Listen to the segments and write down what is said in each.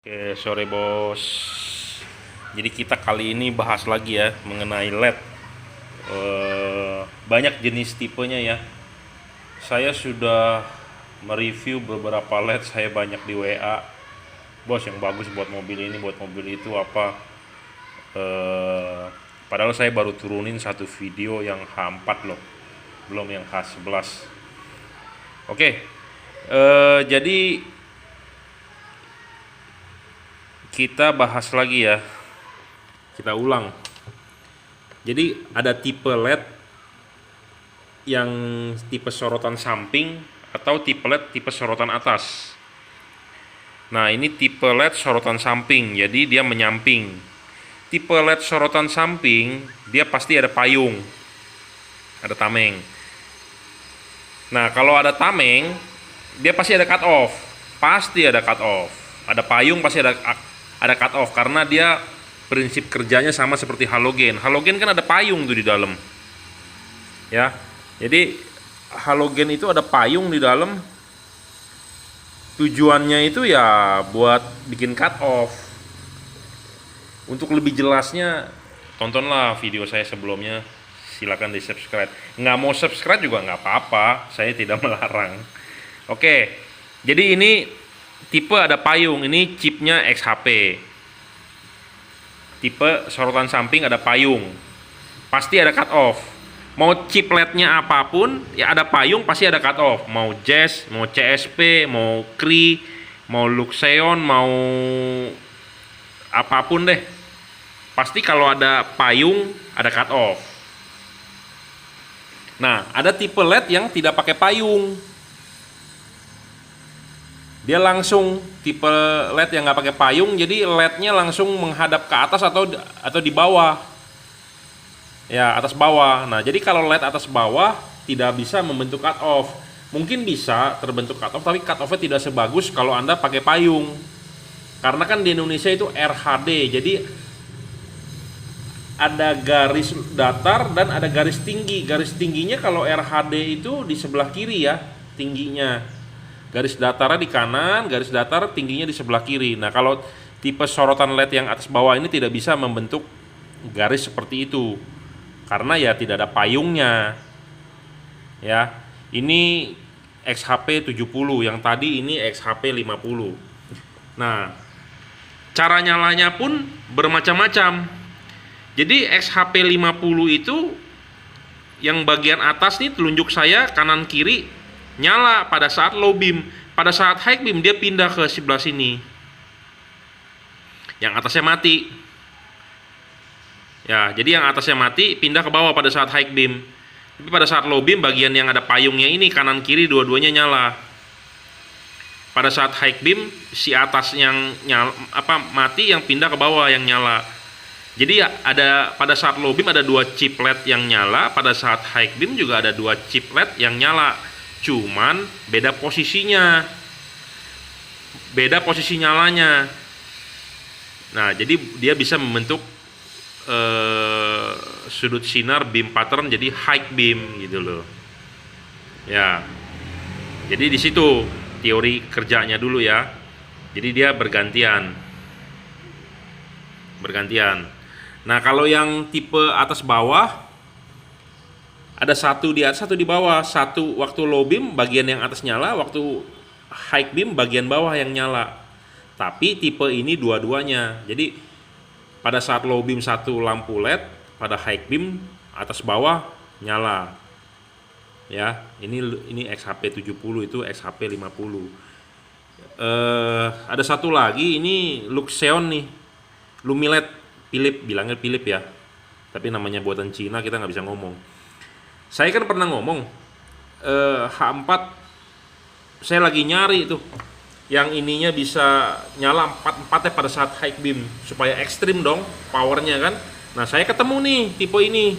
Oke, sore bos. Jadi kita kali ini bahas lagi ya mengenai LED. Banyak jenis tipenya ya. Saya sudah mereview beberapa LED, saya banyak di WA. Bos, yang bagus buat mobil ini, buat mobil itu apa. Padahal saya baru turunin satu video yang H4 loh, belum yang H11. Oke, jadi kita bahas lagi ya. Kita ulang. Jadi ada tipe LED yang tipe sorotan samping atau tipe LED tipe sorotan atas. Nah, ini tipe LED sorotan samping, jadi dia menyamping. Tipe LED sorotan samping, dia pasti ada payung, ada tameng. Nah, kalau ada tameng, dia pasti ada cut off. Pasti ada cut off. Ada payung pasti ada cut off karena dia prinsip kerjanya sama seperti halogen. Halogen kan ada payung tuh di dalam. Ya. Jadi halogen itu ada payung di dalam. Tujuannya itu ya buat bikin cut off. Untuk lebih jelasnya tontonlah video saya sebelumnya. Silakan di subscribe. Nggak mau subscribe juga nggak apa-apa, saya tidak melarang. Oke, jadi ini tipe ada payung, ini chipnya XHP. Tipe sorotan samping ada payung, pasti ada cut off. Mau chip LED-nya apapun, ya ada payung pasti ada cut off. Mau Jazz, mau CSP, mau Cree, mau Luxeon, mau apapun deh. Pasti kalau ada payung ada cut off. Nah, ada tipe LED yang tidak pakai payung. Dia langsung tipe LED yang nggak pakai payung, jadi LED-nya langsung menghadap ke atas atau di bawah. Ya, atas bawah. Nah, jadi kalau LED atas bawah tidak bisa membentuk cut off. Mungkin bisa terbentuk cut off, tapi cut off-nya tidak sebagus kalau Anda pakai payung. Karena kan di Indonesia itu RHD, jadi ada garis datar dan ada garis tinggi. Garis tingginya kalau RHD itu di sebelah kiri ya, tingginya. Garis datarnya di kanan, garis datar tingginya di sebelah kiri. Nah, kalau tipe sorotan LED yang atas bawah ini tidak bisa membentuk garis seperti itu. Karena ya tidak ada payungnya. Ya. Ini XHP 70, yang tadi ini XHP 50. Nah, cara nyalanya pun bermacam-macam. Jadi XHP 50 itu yang bagian atas nih telunjuk saya kanan kiri nyala pada saat low beam. Pada saat high beam dia pindah ke sebelah sini. Yang atasnya mati. Ya, jadi yang atasnya mati pindah ke bawah pada saat high beam. Tapi pada saat low beam bagian yang ada payungnya ini kanan kiri dua-duanya nyala. Pada saat high beam si atas yang mati, yang pindah ke bawah yang nyala. Jadi ada pada saat low beam ada dua chip LED yang nyala, pada saat high beam juga ada dua chip LED yang nyala. Cuman beda posisinya. Beda posisi nyalanya. Nah, jadi dia bisa membentuk sudut sinar beam pattern jadi high beam gitu loh. Ya. Jadi di situ teori kerjanya dulu ya. Jadi dia bergantian. Nah, kalau yang tipe atas bawah ada satu di atas, satu di bawah. Satu waktu low beam bagian yang atas nyala, waktu high beam bagian bawah yang nyala. Tapi tipe ini dua-duanya. Jadi pada saat low beam satu lampu LED, pada high beam atas bawah nyala. Ya, ini XHP 70, itu XHP 50. Ada satu lagi, ini Luxeon nih. Lumiled, Philip, bilangnya Philip ya. Tapi namanya buatan Cina, kita nggak bisa ngomong. Saya kan pernah ngomong H4, saya lagi nyari tuh yang ininya bisa nyala 4-4 pada saat high beam supaya ekstrim dong powernya kan. Nah, saya ketemu nih tipe ini.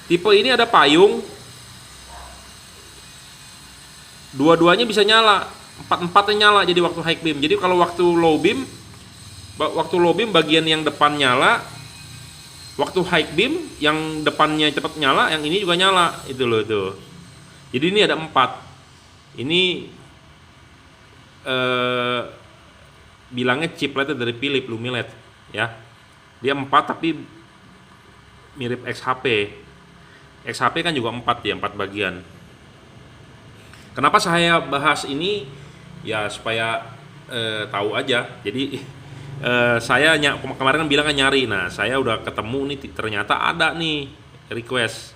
Tipe ini ada payung, dua-duanya bisa nyala, 4-4-nya nyala jadi waktu high beam. Jadi kalau waktu low beam bagian yang depan nyala, waktu high beam yang depannya cepat nyala, yang ini juga nyala, itu loh itu. Jadi ini ada 4. Ini bilangnya chipletnya dari Philips Lumilet ya. Dia 4 tapi mirip XHP. XHP kan juga 4 ya, 4 bagian. Kenapa saya bahas ini? Ya supaya tahu aja. Jadi saya kemarin kan bilang kan nyari. Nah, saya udah ketemu nih, ternyata ada nih request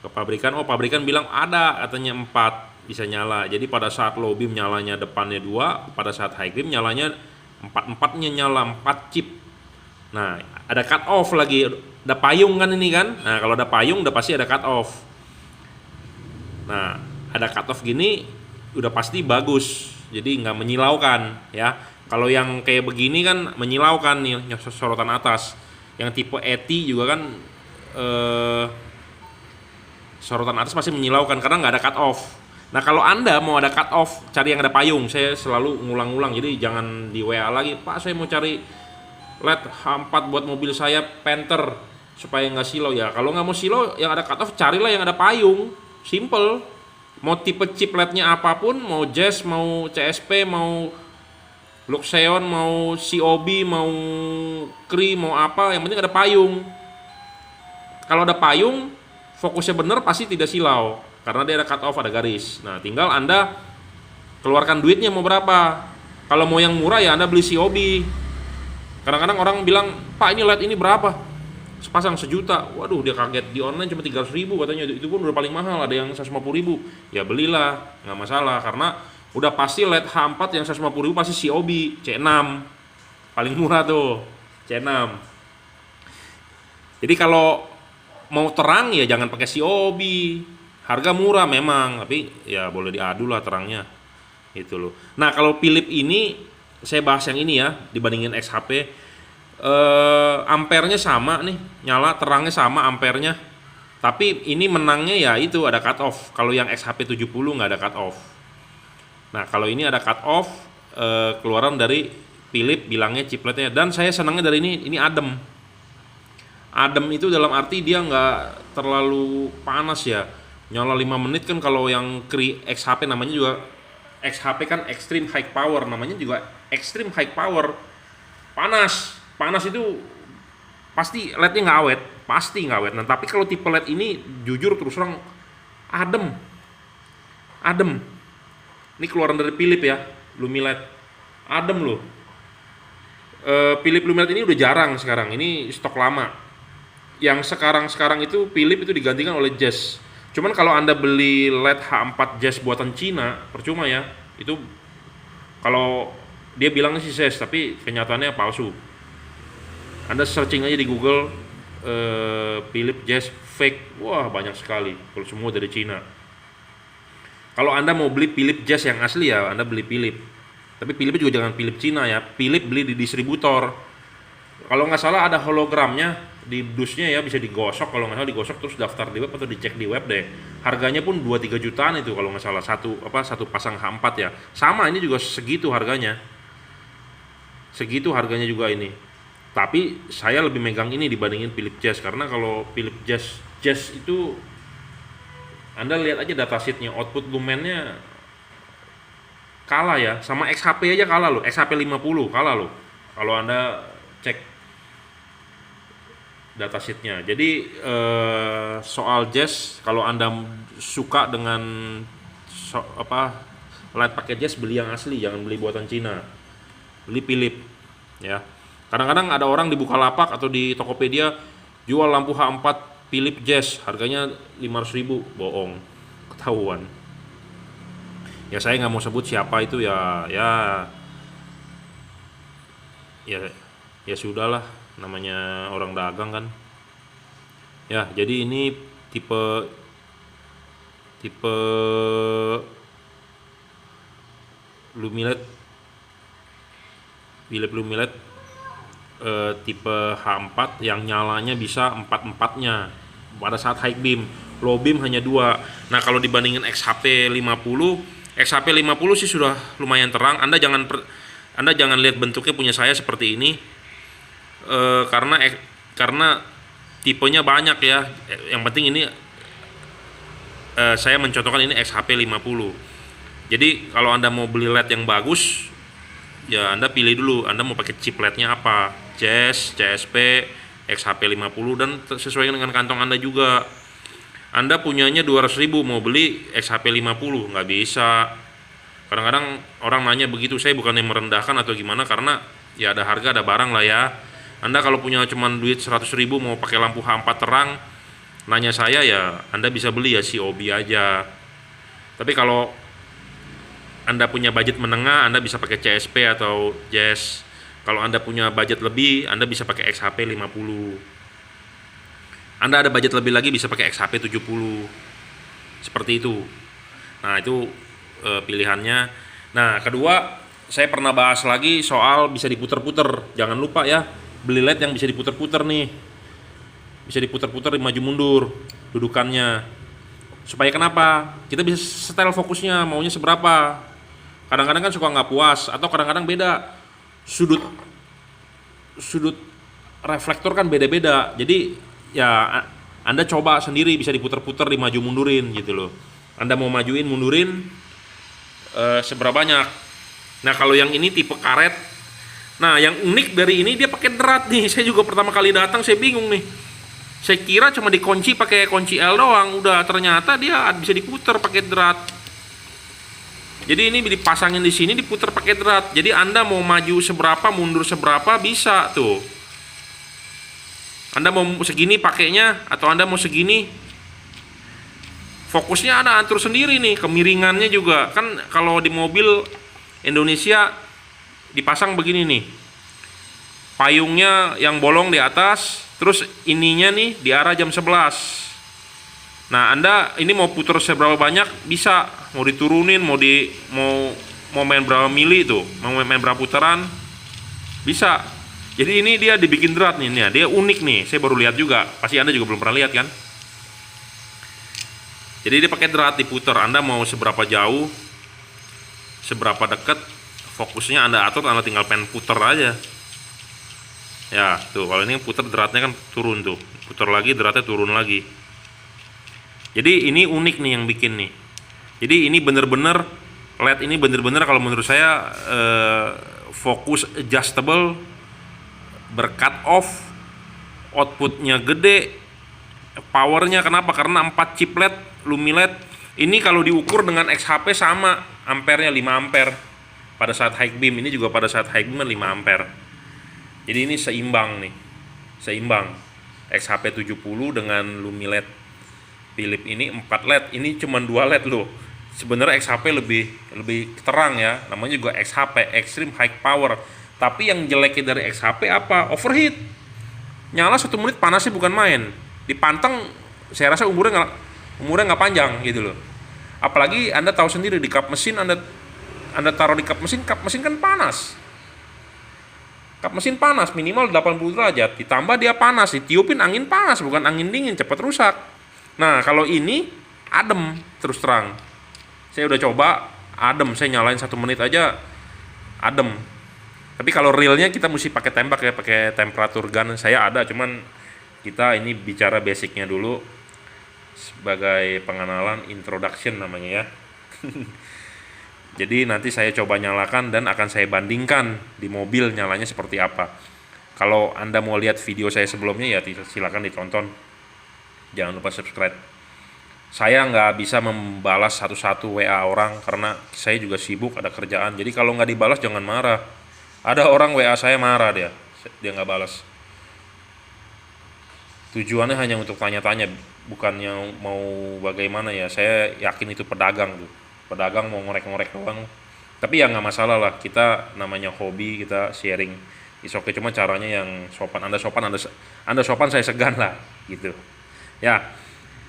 ke pabrikan. Oh, pabrikan bilang ada, katanya 4 bisa nyala. Jadi pada saat low beam nyalanya depannya 2, pada saat high beam nyalanya 4-4-nya nyala, 4 chip. Nah, ada cut off lagi, ada payung kan ini kan. Nah, kalau ada payung udah pasti ada cut off. Nah, ada cut off gini udah pasti bagus. Jadi nggak menyilaukan ya. Kalau yang kayak begini kan menyilaukan nih, sorotan atas. Yang tipe ETI juga kan sorotan atas pasti menyilaukan karena nggak ada cut off. Nah, kalau Anda mau ada cut off, cari yang ada payung. Saya selalu ngulang-ulang, jadi jangan di WA lagi, Pak saya mau cari LED H4 buat mobil saya Panther supaya nggak silau. Ya kalau nggak mau silau yang ada cut off, carilah yang ada payung. Simple. Mau tipe chip LED-nya apapun, mau Jazz, mau CSP, mau Luxeon, mau COB, mau Cree, mau apa, yang penting ada payung. Kalau ada payung, fokusnya bener pasti tidak silau karena dia ada cut off, ada garis. Nah, tinggal Anda keluarkan duitnya mau berapa. Kalau mau yang murah ya Anda beli COB. Kadang-kadang orang bilang, Pak ini LED ini berapa? Sepasang 1 juta. Waduh, dia kaget, di online cuma 300.000 katanya. Itu pun udah paling mahal, ada yang 150.000. Ya belilah, nggak masalah karena udah pasti LED H4 yang 150.000 pasti COB C6. Paling murah tuh C6. Jadi kalau mau terang ya jangan pakai COB. Harga murah memang, tapi ya boleh diadu lah terangnya. Itu loh. Nah, kalau Philips ini saya bahas yang ini ya dibandingin XHP. Ampernya sama nih, nyala terangnya sama ampernya. Tapi ini menangnya ya itu ada cut off. Kalau yang XHP 70 nggak ada cut off. Nah, kalau ini ada cut off, keluaran dari Philips bilangnya chipletnya. Dan saya senangnya dari ini adem. Adem itu dalam arti dia nggak terlalu panas ya. Nyala 5 menit kan. Kalau yang Cree XHP namanya juga XHP kan Extreme High Power, namanya juga Extreme High Power. Panas itu pasti LED-nya nggak awet, pasti nggak awet. Nah, tapi kalau tipe LED ini jujur terus terang adem. Ini keluaran dari Philips ya, Lumilet. Adem loh. Philips Lumilet ini udah jarang sekarang. Ini stok lama. Yang sekarang itu Philips itu digantikan oleh Jazz. Cuman kalau Anda beli LED H4 Jazz buatan Cina, percuma ya. Itu kalau dia bilangnya sih Jazz, tapi kenyataannya palsu. Anda searching aja di Google Philips Jazz fake, wah banyak sekali. Kalau semua dari Cina. Kalau Anda mau beli Philips Jazz yang asli ya Anda beli Philips. Tapi Philips juga jangan Philips Cina ya. Philips beli di distributor. Kalau nggak salah ada hologramnya di dusnya ya, bisa digosok. Kalau nggak salah digosok terus daftar di web atau dicek di web deh. Harganya pun 2-3 jutaan itu kalau nggak salah satu pasang H4 ya. Sama ini juga segitu harganya. Segitu harganya juga ini. Tapi saya lebih megang ini dibandingin Philips Jazz karena kalau Philips Jazz itu Anda lihat aja datasheetnya, output lumennya kalah ya, sama XHP aja kalah loh, XHP 50 kalah loh kalau Anda cek datasheetnya. Jadi soal Jazz, kalau Anda suka dengan LED pakai Jazz, beli yang asli, jangan beli buatan Cina, beli Philips ya. Kadang-kadang ada orang di Bukalapak atau di Tokopedia jual lampu H4 Philips Jazz, harganya 500.000, bohong, ketahuan. Ya saya nggak mau sebut siapa itu ya sudahlah, namanya orang dagang kan. Ya jadi ini tipe Lumilet, Philips Lumilet tipe H4 yang nyalanya bisa 4-4-nya pada saat high beam. Low beam hanya 2. Nah, kalau dibandingin XHP 50 sih sudah lumayan terang. Anda jangan lihat bentuknya punya saya seperti ini. Karena tipenya banyak ya. Yang penting ini saya mencontohkan ini XHP 50. Jadi kalau Anda mau beli LED yang bagus, ya Anda pilih dulu Anda mau pakai chip LED-nya apa, Jazz, CSP, XHP 50, dan sesuai dengan kantong Anda juga. Anda punyanya 200.000 mau beli XHP 50 nggak bisa. Kadang-kadang orang nanya begitu, saya bukannya merendahkan atau gimana, karena ya ada harga ada barang lah ya. Anda kalau punya cuman duit 100.000 mau pakai lampu H4 terang, nanya saya ya Anda bisa beli ya COB aja. Tapi kalau Anda punya budget menengah, Anda bisa pakai CSP atau Jazz. Kalau Anda punya budget lebih, Anda bisa pakai XHP 50. Anda ada budget lebih lagi bisa pakai XHP 70. Seperti itu. Nah, itu pilihannya. Nah, kedua, saya pernah bahas lagi soal bisa diputer-puter. Jangan lupa ya, beli LED yang bisa diputer-puter nih. Bisa diputer-puter, maju mundur dudukannya. Supaya kenapa? Kita bisa setel fokusnya maunya seberapa. Kadang-kadang kan suka nggak puas, atau kadang-kadang beda. Sudut reflektor kan beda-beda. Jadi ya Anda coba sendiri, bisa diputer-puter, dimaju mundurin gitu loh. Anda mau majuin mundurin seberapa banyak. Nah, kalau yang ini tipe karet. Nah, yang unik dari ini dia pakai drat nih. Saya juga pertama kali datang saya bingung nih. Saya kira cuma dikunci pakai kunci L doang, udah ternyata dia bisa diputer pakai drat. Jadi ini dipasangin di sini, diputer pakai drat. Jadi Anda mau maju seberapa, mundur seberapa bisa tuh. Anda mau segini pakainya atau Anda mau segini, fokusnya Anda atur sendiri nih, kemiringannya juga. Kan kalau di mobil Indonesia dipasang begini nih. Payungnya yang bolong di atas, terus ininya nih di arah jam 11. Nah, Anda ini mau putar seberapa banyak bisa, mau diturunin, mau main berapa mili tuh, mau main berapa putaran bisa. Jadi ini dia dibikin drat nih, dia unik nih. Saya baru lihat juga, pasti Anda juga belum pernah lihat kan. Jadi dia pakai drat diputar. Anda mau seberapa jauh, seberapa dekat, fokusnya Anda atur, Anda tinggal pen putar aja. Ya, tuh kalau ini putar dratnya kan turun tuh. Putar lagi dratnya turun lagi. Jadi ini unik nih yang bikin nih. Jadi ini bener-bener LED ini bener-bener kalau menurut saya fokus adjustable, bercut off, outputnya gede, powernya kenapa? Karena 4 chip LED, Lumi LED. Ini kalau diukur dengan XHP sama, ampernya 5 ampere. Pada saat high beam, ini juga pada saat high beam 5 ampere. Jadi ini seimbang nih. Seimbang. XHP 70 dengan Lumi LED. Philips ini 4 LED, ini cuma 2 LED loh. Sebenarnya XHP lebih terang ya, namanya juga XHP, Extreme High Power. Tapi yang jeleknya dari XHP apa? Overheat. Nyala 1 menit panasnya bukan main. Dipanteng, saya rasa umurnya nggak panjang gitu loh. Apalagi Anda tahu sendiri di kap mesin, Anda taruh di kap mesin kan panas. Kap mesin panas minimal 80 derajat, ditambah dia panas, ditiupin angin panas, bukan angin dingin, cepat rusak. Nah, kalau ini adem, terus terang. Saya udah coba adem, saya nyalain 1 menit aja adem. Tapi kalau realnya kita mesti pakai tembak ya, pakai temperatur gun. Saya ada, cuman kita ini bicara basicnya dulu sebagai pengenalan, introduction namanya ya. Jadi nanti saya coba nyalakan dan akan saya bandingkan di mobil nyalanya seperti apa. Kalau Anda mau lihat video saya sebelumnya ya silakan ditonton. Jangan lupa subscribe. Saya nggak bisa membalas satu-satu WA orang karena saya juga sibuk, ada kerjaan. Jadi kalau nggak dibalas jangan marah. Ada orang WA saya marah dia nggak balas. Tujuannya hanya untuk tanya-tanya, bukannya mau bagaimana ya. Saya yakin itu pedagang tuh. Pedagang mau ngorek-ngorek doang. Tapi ya nggak masalah lah. Kita namanya hobi, kita sharing. Is oke, cuma caranya yang sopan. Anda sopan, saya segan lah gitu. Ya,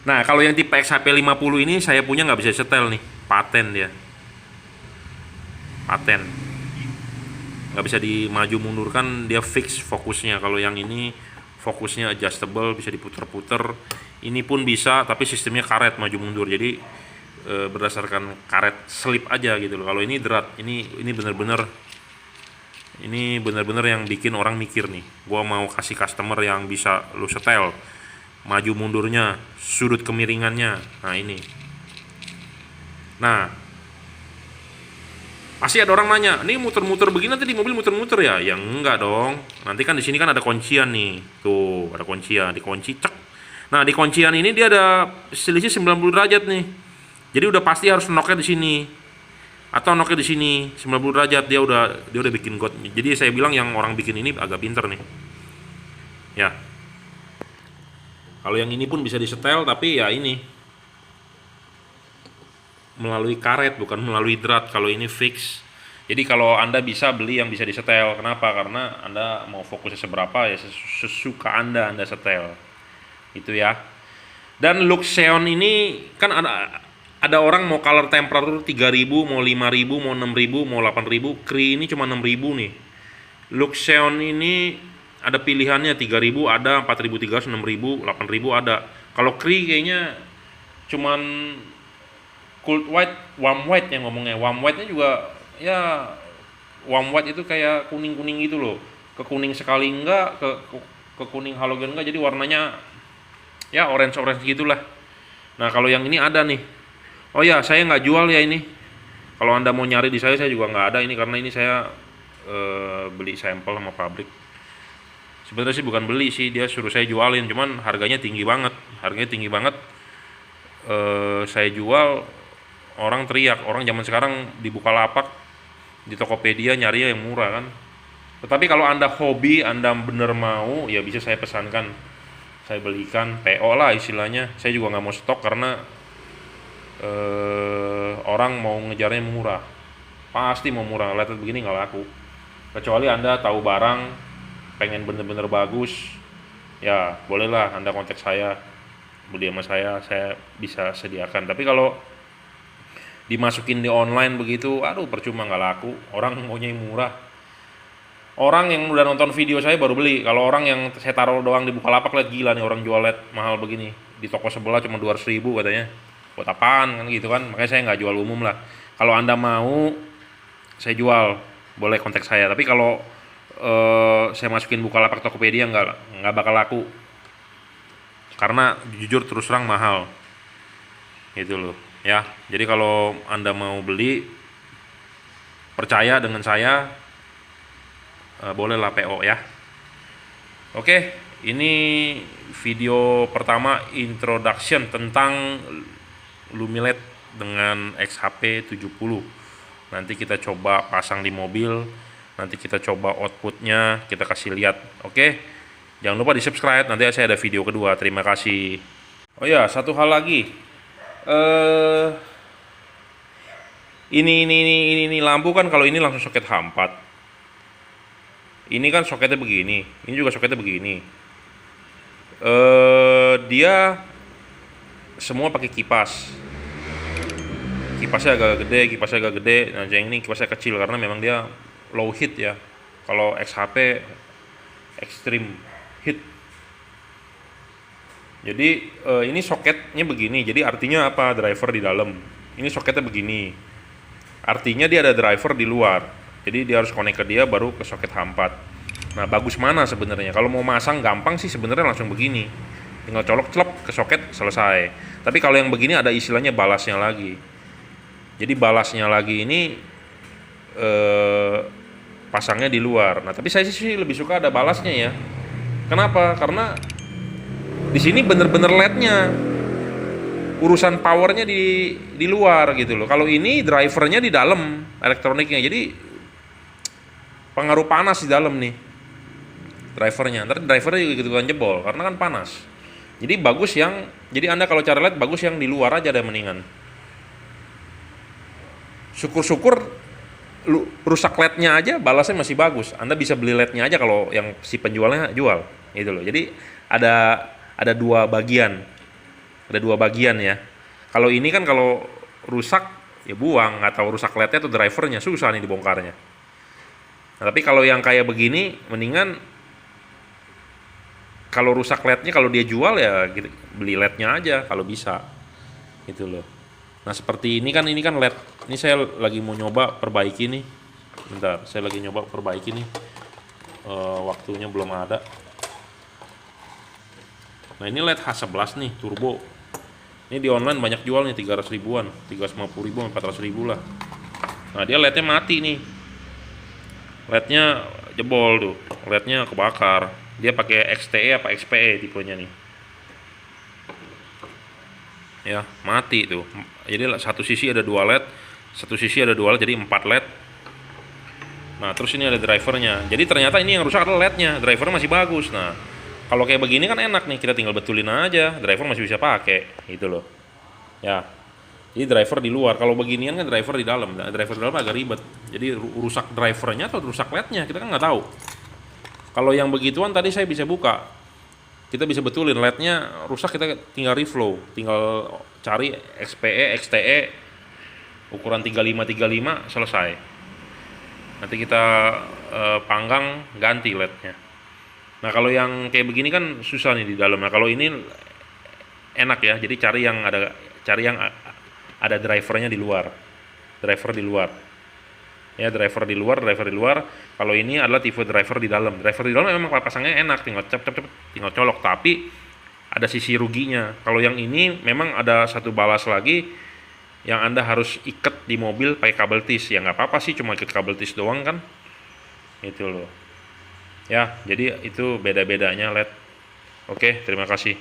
nah kalau yang tipe XHP 50 ini saya punya nggak bisa setel nih, paten dia, paten, nggak bisa dimaju mundurkan, dia fix fokusnya. Kalau yang ini fokusnya adjustable, bisa diputer-puter. Ini pun bisa, tapi sistemnya karet maju mundur, jadi berdasarkan karet slip aja gitu loh. Kalau ini drat, ini bener-bener yang bikin orang mikir nih. Gua mau kasih customer yang bisa lu setel maju mundurnya, sudut kemiringannya. Nah ini. Nah, Pasti ada orang nanya, ini muter-muter begini nanti di mobil muter-muter ya? Ya enggak dong. Nanti kan di sini kan ada kuncian nih. Tuh, ada kuncian, dikunci cek. Nah, di kuncian ini dia ada selisih 90 derajat nih. Jadi udah pasti harus noknya di sini. Atau noknya di sini 90 derajat dia udah bikin got. Jadi saya bilang yang orang bikin ini agak pinter nih. Ya. Kalau yang ini pun bisa disetel tapi ya ini melalui karet bukan melalui drat. Kalau ini fix. Jadi kalau Anda bisa beli yang bisa disetel. Kenapa? Karena Anda mau fokusnya seberapa ya sesuka Anda setel. Itu ya. Dan Luxeon ini kan ada orang mau color temperatur 3000, mau 5000, mau 6000, mau 8000. Cree ini cuma 6000 nih. Luxeon ini ada pilihannya 3000 ada, 4300, 6000, 8000 ada. Kalau Cree kayaknya cuman cold white, warm white yang ngomongnya. Warm white-nya juga ya warm white itu kayak kuning-kuning gitu loh. Ke kuning sekali enggak, ke kuning halogen enggak, jadi warnanya ya orange-orange gitulah. Nah, kalau yang ini ada nih. Oh ya, saya nggak jual ya ini. Kalau Anda mau nyari di saya juga nggak ada ini karena ini saya beli sampel sama pabrik. Sebenarnya sih bukan beli sih, dia suruh saya jualin, cuman harganya tinggi banget. Saya jual, orang teriak, orang zaman sekarang di Bukalapak, di Tokopedia nyari yang murah kan. Tetapi kalau Anda hobi, Anda bener mau, ya bisa saya pesankan, saya belikan, PO lah istilahnya. Saya juga nggak mau stok karena orang mau ngejarnya murah, pasti mau murah. Lihat begini nggak laku. Kecuali Anda tahu barang, pengen bener-bener bagus, ya bolehlah Anda kontak saya, beli sama saya bisa sediakan. Tapi kalau dimasukin di online begitu, aduh percuma, nggak laku. Orang maunya yang murah. Orang yang udah nonton video saya baru beli. Kalau orang yang saya taruh doang di Bukalapak, lihat gila nih orang jual LED mahal begini. Di toko sebelah cuma 200.000 katanya. Buat apaan kan gitu kan. Makanya saya nggak jual umum lah. Kalau Anda mau saya jual, boleh kontak saya. Tapi kalau saya masukin Bukalapak, Tokopedia nggak bakal laku. Karena jujur terus terang mahal. Gitu loh. Ya, jadi kalau Anda mau beli, percaya dengan saya, bolehlah PO ya. Oke, ini video pertama introduction tentang Lumiled dengan XHP 70. Nanti kita coba pasang di mobil, nanti kita coba outputnya, kita kasih lihat. Oke, jangan lupa di subscribe, nanti saya ada video kedua. Terima kasih. Oh ya, satu hal lagi. Ini lampu kan kalau ini langsung soket H4. Ini kan soketnya begini, ini juga soketnya begini. Dia semua pakai kipas. Kipasnya agak gede. Nah, yang ini kipasnya kecil karena memang dia low heat ya. Kalau XHP extreme heat. Jadi ini soketnya begini. Jadi artinya apa? Driver di dalam. Ini soketnya begini. Artinya dia ada driver di luar. Jadi dia harus connect ke dia baru ke soket H4. Nah, bagus mana sebenarnya? Kalau mau masang gampang sih sebenarnya langsung begini. Tinggal colok celop ke soket, selesai. Tapi kalau yang begini ada istilahnya balasnya lagi. Jadi balasnya lagi ini pasangnya di luar. Nah, tapi saya sih lebih suka ada balasnya ya. Kenapa? Karena di sini bener-bener LED-nya, urusan powernya di luar gitu loh. Kalau ini drivernya di dalam elektroniknya, jadi pengaruh panas di dalam nih drivernya. Ntar drivernya juga gitu kan jebol karena kan panas. Jadi bagus jadi Anda kalau cara LED bagus yang di luar aja deh mendingan. Syukur-syukur rusak LED-nya aja balasnya masih bagus. Anda bisa beli LED-nya aja kalau yang si penjualnya jual gitu loh. Jadi ada dua bagian ya. Kalau ini kan kalau rusak ya buang, nggak tahu rusak LED-nya atau drivernya, susah nih dibongkarnya. Nah, tapi kalau yang kayak begini mendingan kalau rusak LED-nya, kalau dia jual ya gitu, beli LED-nya aja kalau bisa gitu loh. Nah, seperti ini kan LED. Ini saya lagi mau nyoba perbaiki nih. Bentar, saya lagi nyoba perbaiki nih. Waktunya belum ada. Nah, ini LED H11 nih, turbo. Ini di online banyak jual nih, 300 ribuan, 350 ribu, 400 ribu lah. Nah, dia lednya mati nih, lednya jebol tuh, lednya kebakar. Dia pakai XTE apa XPE tipenya nih, ya mati tuh. Jadi satu sisi ada dua led, satu sisi ada dua led, jadi 4 led. Nah, terus ini ada drivernya. Jadi ternyata ini yang rusak adalah lednya, drivernya masih bagus. Nah, kalau kayak begini kan enak nih, kita tinggal betulin aja, driver masih bisa pakai gitu loh ya. Jadi driver di luar, kalau beginian kan driver di dalam. Nah, driver di dalam agak ribet, jadi rusak drivernya atau rusak lednya kita kan nggak tahu. Kalau yang begituan tadi saya bisa buka, kita bisa betulin lednya rusak, kita tinggal reflow, tinggal cari XPE XTE ukuran 35 selesai. Nanti kita panggang, ganti lednya. Nah, kalau yang kayak begini kan susah nih di dalam. Nah, kalau ini enak ya, jadi cari yang ada drivernya di luar, driver di luar ya, driver di luar. Kalau ini adalah tipe driver di dalam. Driver di dalam memang pasangnya enak, tinggal cepet tinggal colok, tapi ada sisi ruginya. Kalau yang ini memang ada satu balas lagi, yang Anda harus ikat di mobil pakai kabel tis. Ya nggak apa-apa sih, cuma ikat kabel tis doang kan, itu loh ya. Jadi itu beda-bedanya LED. Oke, terima kasih.